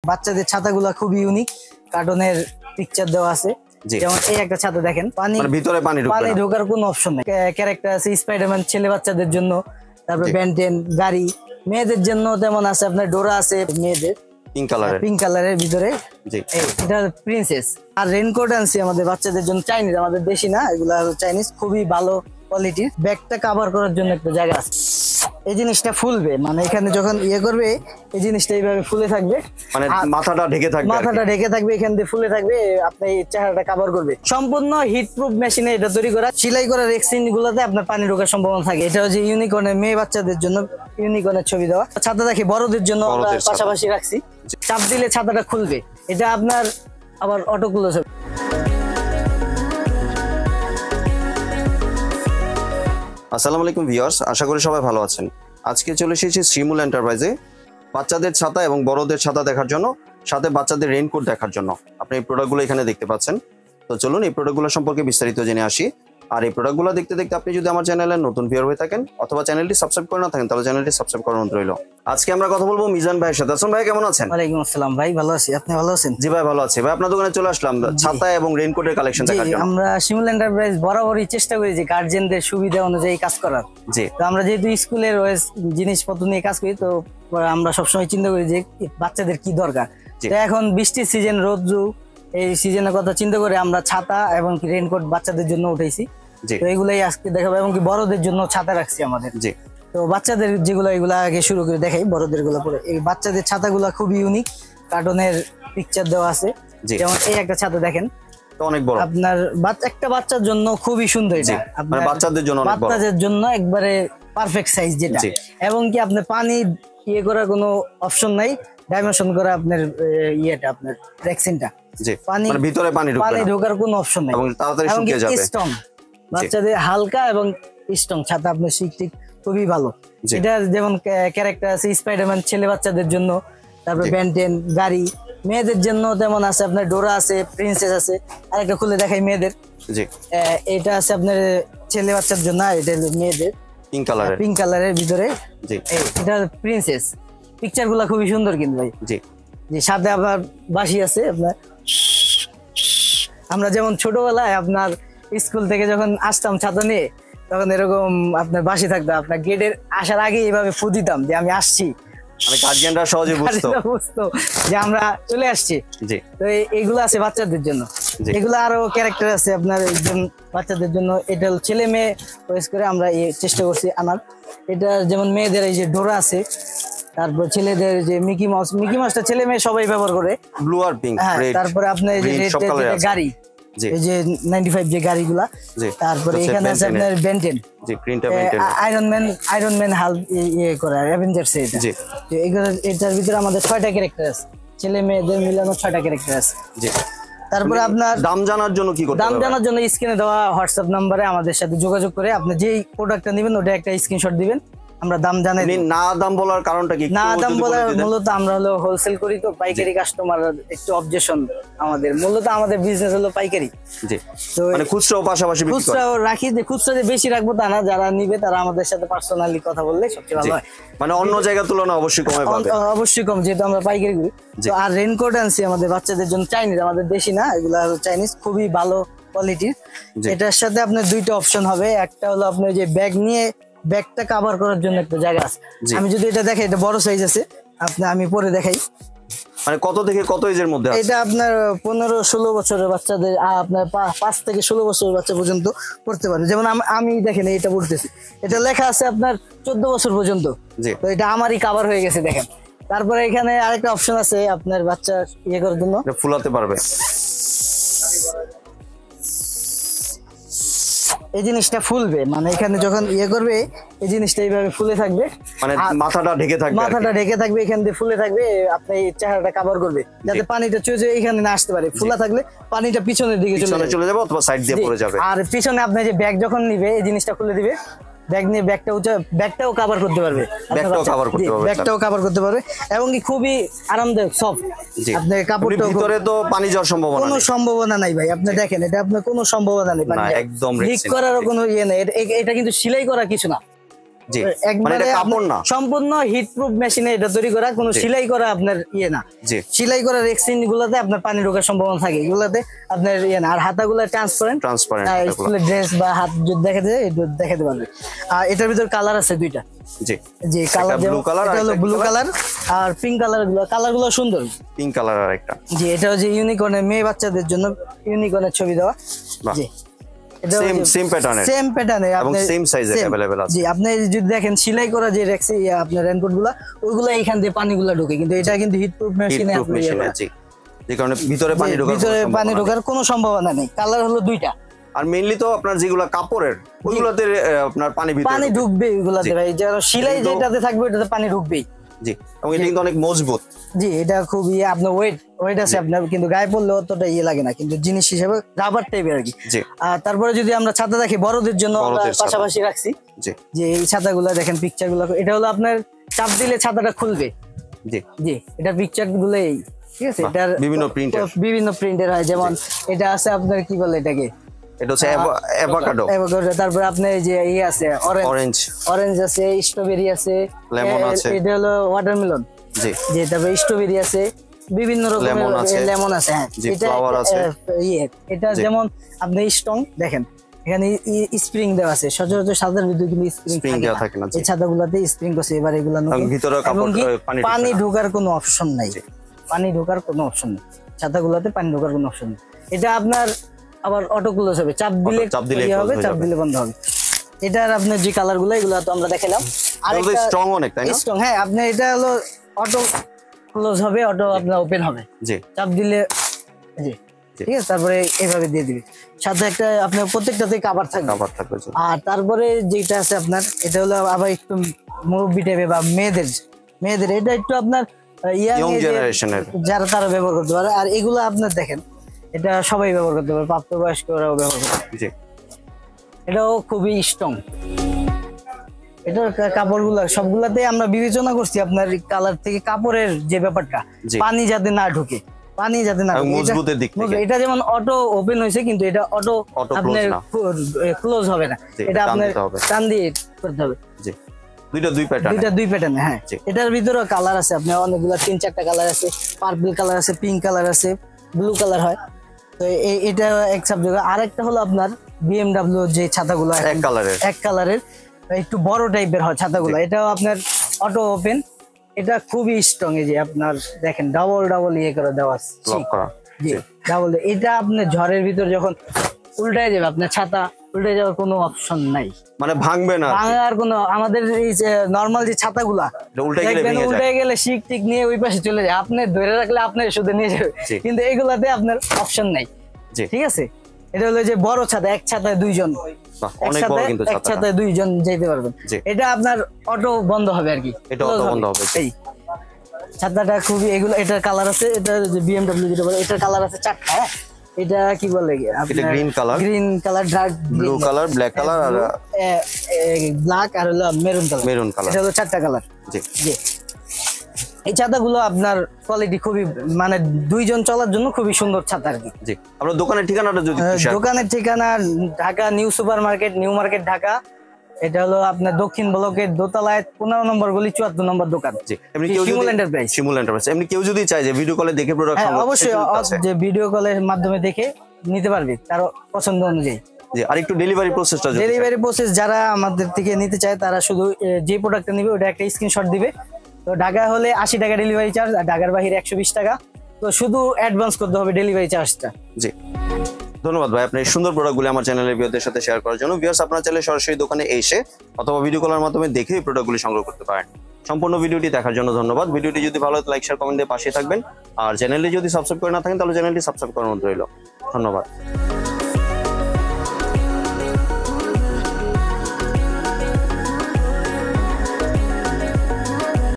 বাচ্চাদের ছাতাগুলো খুব ইউনিক, কার্টুনের পিকচার দেওয়া আছে। যেমন এই একটা ছাতা দেখেন, পানি ভিতরে পানি ঢোকার কোনো অপশন নেই। ক্যারেক্টার আছে স্পাইডারম্যান ছেলে বাচ্চাদের জন্য, তারপর বেনটেন গাড়ি, মেয়েদের জন্য তেমন আছে আপনার ডোরা আছে মেয়েদের পিঙ্ক কালারের ভিতরে, এটা প্রিন্সেস। আর রেনকোট আনছি আমাদের বাচ্চাদের জন্য, চাইনিজ, আমাদের দেশি না, এগুলা চাইনিজ, খুবই ভালো কোয়ালিটির। ব্যাগটা কভার করার জন্য একটা জায়গা আছে। এই জিনিসটা ফুলবে, মানে এখানে যখন করবে এই জিনিসটা এইভাবে ফুলে থাকবে, মানে মাথাটা ঢেকে থাকবে, এখান দিয়ে ফুলে থাকবে, আপনি এই চেহারাটা কভার করবে। সম্পূর্ণ হিট প্রুফ মেশিনে এটা তৈরি করা। সেলাই করা রেক্সিন গুলোতে আপনার পানি ঢোকার সম্ভাবনা থাকে। এটা হচ্ছে ইউনিকর্নের মেয়ে বাচ্চাদের জন্য ইউনিকর্নের ছবি দেওয়া। ছাতা দেখি বড়দের জন্য আমরা পাশাপাশি রাখছি, চাপ দিলে ছাতাটা খুলবে। এটা আপনার আবার অটো ক্লোজ হবে। আসসালামু আলাইকুম ভিউয়ার্স, আশা করি সবাই ভালো আছেন। আজকে চলে এসেছি শ্রীমূল এন্টারপ্রাইজে বাচ্চাদের ছাতা এবং বড়দের ছাতা দেখার জন্য, সাথে বাচ্চাদের রেইনকোট দেখার জন্য। আপনি এই প্রোডাক্টগুলো এখানে দেখতে পাচ্ছেন। তো চলুন এই প্রোডাক্টগুলো সম্পর্কে বিস্তারিত জেনে আসি। আর এই প্রোডাক্টগুলো দেখতে দেখতে আপনি যদি আমার চ্যানেলে নতুন ভিউয়ার হয়ে থাকেন অথবা চ্যানেলটি সাবস্ক্রাইব করে না থাকেন, তাহলে চ্যানেলটি সাবস্ক্রাইব করার অনুরোধ রইল। আজকে আমরা কথা বলবো মিজান ভাইয়ের সাথে। আসসালামু ভাই, কেমন আছেন? ওয়ালাইকুম আসসালাম ভাই, ভালো আছি, আপনি ভালো আছেন? জি ভাই, ভালো আছি ভাই। আপনার দোকানে চলে আসলাম ছাতা এবং রেইনকোটের কালেকশন দেখার জন্য। আমরা শ্রীমূল এন্টারপ্রাইজ বরাবরই চেষ্টা করি যে গার্জিয়ানদের সুবিধা অনুযায়ী কাজ করার। জি, তো আমরা যেহেতু স্কুলের জিনিসপত্র নিয়ে কাজ করি, তো আমরা সবসময় চিন্তা করি যে বাচ্চাদের কি দরকার। তো এখন বৃষ্টির সিজন, রোদ্রু, এই সিজনের কথা চিন্তা করে আমরা ছাতা এবং রেইনকোট বাচ্চাদের জন্য উঠাইছি। তো এগুলাই আজকে দেখাবো, এবং কি বড়দের জন্য ছাতা রাখছি আমাদের। তো বাচ্চাদের যেগুলো, এগুলা আগে শুরু করে দেখাই। বড়দের গুলো পরে, এই বাচ্চাদের ছাতাগুলো খুব ইউনিক, কার্টুনের পিকচার দেওয়া আছে। যেমন এই একটা ছাতা দেখেন, অনেক বড়, আপনার একটা বাচ্চার জন্য খুবই সুন্দর। এটা আপনার বাচ্চাদের জন্য একবারে পারফেক্ট সাইজ যেটা, এবং কি আপনার পানি করার কোনো অপশন নাই, ডাইমেনশন করা আপনার ইয়েটা, আপনার রেক্সিনটা, পানি ভিতরে পানি ঢোকার কোনো অপশন নাই, এবং স্ট্রং বাচ্চাদের হালকা এবং স্ট্রং ছাতা আপনার ঠিক খুবই ভালো। এটা যেমন ক্যারেক্টার আছে স্পাইডারম্যান ছেলে বাচ্চাদের জন্য, তারপর বেনটেন গাড়ি, মেয়েদের জন্য তেমন আছে আপনার ডোরা আছে, প্রিন্সেস আছে। আরেকটা খুলে দেখাই মেয়েদের, এটা আছে আপনার ছেলে বাচ্চার জন্য, এটা মেয়েদের পিঙ্ক কালারের ভিতরে, এটা প্রিন্সেস। পিকচার গুলা খুবই সুন্দর কিন্তু ভাই। জি, সাথে আবার বাঁশি আছে আপনার। আমরা যেমন ছোটবেলায় আপনার স্কুল থেকে যখন আসতাম ছাতা নিয়ে, তখন এরকম আপনার বাঁশি থাকতো, আপনার গেটের আসার আগে এইভাবে ফু দিতাম যে আমি আসছি, মানে গার্জিয়ানরা সহজে বুঝতো যে আমরা চলে আসছি। তো এগুলো আছে বাচ্চাদের জন্য। এগুলো আরো ক্যারেক্টার আছে আপনার বাচ্চাদের জন্য। এটা ছেলে মেয়ে চয়েস করে আমরা চেষ্টা করছি আনার। এটা যেমন মেয়েদের এই যে ডোরা আছে, তারপর ছেলেদের যে মিকি মাউসটা ছেলে মেয়ে সবাই ব্যবহার করে, ব্লু আর পিঙ্ক। তারপরে আপনার এই যে গাড়ি, এই যে 95 যে গাড়িগুলা, তারপরে এখানে আছে আপনার বেনটেন, আয়রন ম্যান হাল্ক করে অ্যাভেঞ্জার্স। এটার ভিতরে আমাদের 6টা ক্যারেক্টার আছে, ছেলে মেয়েদের মিলানো 6টা ক্যারেক্টার আছে। তারপরে আপনার দাম জানার জন্য কি করতে হবে? দাম জানার জন্য স্ক্রিনে দেওয়া হোয়াটসঅ্যাপ নাম্বারে আমাদের সাথে যোগাযোগ করে আপনি যেই প্রোডাক্টটা নেবেন ওটা একটা স্ক্রিনশট দিবেন, আমরা দাম জানাই। না দাম বলার কারণটা কি? না দাম বলার মূলত আমরা হলো হোলসেল করি, তো পাইকারি কাস্টমার একটু অবজেকশন। মূলত আমাদের বিজনেস হলো পাইকারি। তো মানে খুচরাও পাশাপাশি খুচরাও রাখি, যে খুচরা যে বেশি রাখবো তা না, যারা নিবে তারা আমাদের সাথে পার্সোনালি কথা বললে সবচেয়ে ভালো হয়। মানে অন্য জায়গার তুলনায় অবশ্যই কমে পাবে, অবশ্যই কম, যেহেতু আমরা পাইকারি করি। তো আর রেইনকোট আনছি আমাদের বাচ্চাদের জন্য, চাইনিজ, আমাদের দেশি না, এগুলা চাইনিজ, খুবই ভালো কোয়ালিটির। এটার সাথে আপনার 2টা অপশন হবে। একটা হলো আপনার যে ব্যাগ নিয়ে ব্যাগটা কভার করার জন্য একটা জায়গা আছে। আমি যদি এটা দেখাই, এটা বড় সাইজ আছে, আমি পরে দেখাই। মানে কত থেকে কত এজের মধ্যে? এটা আপনার 15-16 বছরের বাচ্চাদের, আপনার 5 থেকে 16 বছরের বাচ্চা পর্যন্ত পড়তে পারে। যেমন আমি দেখেন এটা পড়তেছি, এটা লেখা আছে আপনার 14 বছর পর্যন্ত। তো এটা আমারই কভার হয়ে গেছে দেখেন। তারপরে এখানে আরেকটা অপশন আছে আপনার বাচ্চা করার জন্য, ফুলাতে পারবে। এই জিনিসটা ফুলবে, মানে এখানে যখন করবে এই জিনিসটা এইভাবে ফুলে থাকবে, মানে মাথাটা ঢেকে থাকবে, এখান দিয়ে ফুলে থাকবে, আপনি এই চেহারাটা কভার করবে, যাতে পানিটা এখানে না আসতে পারে। ফুলা থাকলে পানিটা পিছনের দিকে চলে যাবে অথবা সাইড দিয়ে পড়ে যাবে। আর পিছনে আপনি যে ব্যাগ যখন নিবে এই জিনিসটা খুলে দিবে, ব্যাগ নিয়ে ব্যাগটাও কভার করতে পারবে, ব্যাগটাও কভার করতে পারবে, এবং কি খুবই আরামদায়ক, সফট। আপনি কাপড়টা ভিতরে তো পানি যাওয়ার কোনো সম্ভাবনা নাই ভাই। আপনি দেখেন, এটা আপনার কোনো সম্ভাবনা নেই, একদম লিক করারও কোনো ইয়ে নেই। এটা কিন্তু সেলাই করা কিছু না, জি মানে এটা কাপড় না, সম্পূর্ণ হিট প্রুফ মেশিনে এটা তৈরি করা, কোনো সেলাই করা আপনার ইয়ে না। সেলাই করা রেক্সিন গুলাতে আপনার পানি ঢোকার সম্ভাবনা থাকে, এগুলাতে আপনার ইয়ে না। আর হাতাগুলো ট্রান্সপারেন্ট, স্কুলের ড্রেস বা হাত যদি দেখাতে এটা দেখাতে পারবে। আর এটার ভিতর কালার আছে দুইটা। জি জি কালার, এটা হলো ব্লু কালার আর পিঙ্ক কালার। কালারগুলো সুন্দর। পিঙ্ক কালার আর একটা জি, এটা হচ্ছে ইউনিকর্নের মেয়ে বাচ্চাদের জন্য ইউনিকর্নের ছবি দেওয়া। জি সেম প্যাটার্নে এবং সেম সাইজে अवेलेबल আছে। জি আপনি যদি দেখেন সেলাই করা যে রেক্সি আপনার রেনকোটগুলো, ওইগুলো এইখান দিয়ে পানিগুলো ঢোকে, কিন্তু এটা কিন্তু হিট প্রুফ মেশিনে আপনি জি, যে কারণে ভিতরে পানি ঢোকার কোনো সম্ভাবনা নেই। কালার হলো দুইটা। আর মেইনলি তো আপনার যেগুলো কাপড়ের ওইগুলোতে আপনার পানি ঢুকবে, ওইগুলোতে ভাই যারা সেলাই যেটাতে থাকবে ওটাতে পানি ঢুকবেই। জি, এবং এটা কিন্তু অনেক মজবুত। জি এটা খুব আপনার ওয়েট আছে আপনার, কিন্তু গায়ে পড়লে অতটা লাগে না, কিন্তু জিনিস হিসেবে রাবার টাইপের আর কি। আর তারপরে যদি আমরা ছাতা দেখি বড়দের জন্য পাশাপাশি রাখছি, যে এই ছাতাগুলো দেখেন পিকচার গুলো, এটা হলো আপনার চাপ দিলে ছাতাটা খুলবে। জি জি এটা পিকচার গুলো ঠিক আছে, এটার বিভিন্ন প্রিন্টের হয়। যেমন এটা আছে আপনার কি বলে এটাকে, এটা হচ্ছে অ্যাভোকাডো। তারপর আপনার যে ইয়ে আছে অরেঞ্জ আছে, স্ট্রবেরি আছে, লেমন আছে, এটা হলো ওয়াটারমেলন। জি জি তারপর স্ট্রবেরি আছে, বিভিন্ন রকমের লেমন আছে। হ্যাঁ এটা যেমন আপনি স্ট্রং দেখেন, এখানে স্প্রিং দেওয়া আছে। সচরাচর সাদার ভিতরে কিন্তু স্প্রিং দেওয়া থাকে না, এই ছাতাগুলোতে স্প্রিং আছে। এবার এগুলো পানি ঢোকার কোনো অপশন নাই, ছাতাগুলোতে পানি ঢোকার কোনো অপশন নেই। এটা আপনার আবার অটো ক্লোজ হবে, চাপ দিলে হবে, চাপ দিলে বন্ধ হবে। এটার আপনার যে কালার গুলো এগুলো তো আমরা দেখালাম। আর স্ট্রং অনেক, তাই না? স্ট্রং, হ্যাঁ আপনি এটা হলো অটো ক্লোজ হবে, অটো আপনার ওপেন হবে। জি চাপ দিলে জি ঠিক আছে, তারপরে এইভাবে দিয়ে দিবে। সাথে একটা আপনার প্রত্যেকটাতে কভার থাকবে। আর তারপরে যেটা আছে আপনার, এটা হলো আবার একটু মুরব্বি টাইপের বা মেয়েদের এটা একটু আপনার ইয়াং জেনারেশনের যারা তারা ব্যবহার করতে পারে। আর এগুলো আপনার দেখেন, এটা সবাই ব্যবহার করতে পারে, প্রাপ্তবয়স্করাও ব্যবহার করতে পারে। এটাও খুবই স্ট্রং। এটার কাপড়গুলো সবগুলাতে আমরা বিবেচনা করছি আপনার কালার থেকে কাপড়ের যে ব্যাপারটা, পানি যাতে না ঢুকে, মজবুতের দিক থেকে। এটা যেমন অটো ওপেন হয়েছে, কিন্তু এটা অটো আপনার ক্লোজ হবে না, এটা আপনার টান দিয়ে করতে হবে। দুই প্যাটার্ন। হ্যাঁ এটার ভিতরে কালার আছে আপনার অনেকগুলো, 3-4টা কালার আছে। পার্পল কালার আছে, পিঙ্ক কালার আছে, ব্লু কালার হয়। তো এটা এক সাবজেক্ট। আরেকটা হলো আপনার BMW যে ছাতাগুলো এক কালারের একটু বড় টাইপের হয় ছাতাগুলো, এটাও আপনার অটো ওপেন। এটা খুবই স্ট্রং। এই যে আপনার দেখেন ডাবল ইয়ে করে দেওয়া আছে, জি ডাবল। এটা আপনার ঝড়ের ভিতর যখন উল্টায় যাবে, আপনার ছাতা উল্টে যাওয়ার কোনো অপশন নাই, মানে ভাঙবে না, ভাঙার কোনো। আমাদের এই যে নরমাল যে ছাতাগুলা উল্টে গেলে শিক টিক নিয়ে ওই পাশে চলে যায়, আপনি ধরে রাখলে আপনার শুধু নিয়ে যাবে, কিন্তু এগুলাতে আপনার অপশন নাই। ঠিক আছে, এটা হলো যে বড় ছাতা, এক ছাতায় দুইজন, এক ছাতায় দুইজন যেতে পারবেন। এটা আপনার অটো বন্ধ হবে আর কি, ছাতাটা খুবই এগুলো। এটার কালার আছে, এটা BMW যেটা বলে, এটার কালার আছে 4টা। এটা কি বলে, green colour, dark blue colour, black colour আর ব্ল্যাক, আর হলো মেরুন কালার। এটা হলো 4টা কালার। জি এই ছাতাগুলো আপনার কোয়ালিটি খুবই, মানে দুইজন চলার জন্য খুবই সুন্দর ছাতা আর কি। জি আপনার দোকানের ঠিকানাটা যদি দোকানের ঠিকানা Dhaka new super market, new market Dhaka. এটা হলো আপনার দক্ষিণ ব্লকের দোতলায় 15 নম্বর গলি 74 নম্বর দোকান। শিমুল এন্টারপ্রাইজ। এমনি কেউ যদি চায় যে ভিডিও কলে দেখে প্রোডাক্ট, অবশ্যই যে ভিডিও কলের মাধ্যমে দেখে নিতে পারবে তার পছন্দ অনুযায়ী। জি আর একটু ডেলিভারি প্রসেস যারা আমাদের থেকে নিতে চায় তারা শুধু যে প্রোডাক্টটা নেবে ওটা একটা স্ক্রিনশট দিবে। তো ঢাকা হলে 80 টাকা ডেলিভারি চার্জ, আর ঢাকার বাইরে 120 টাকা। তো শুধু অ্যাডভান্স করতে হবে ডেলিভারি চার্জটা। জি ধন্যবাদ ভাই, আপনি সুন্দর প্রোডাক্টগুলো আমার চ্যানেলের ভিউয়ারদের সাথে শেয়ার করার জন্য। ভিউয়ার্স আপনারা চাইলে সরাসরি দোকানে এসে অথবা ভিডিও কলের মাধ্যমে দেখে এই প্রোডাক্টগুলি সংগ্রহ করতে পারেন। সম্পূর্ণ ভিডিওটি দেখার জন্য ধন্যবাদ। ভিডিওটি যদি ভালো লাগে লাইক শেয়ার কমেন্ট দিয়ে পাশে থাকবেন, আর চ্যানেলটি যদি সাবস্ক্রাইব করে না থাকেন তাহলে চ্যানেলটি সাবস্ক্রাইব করার অনুরোধ রইল। ধন্যবাদ।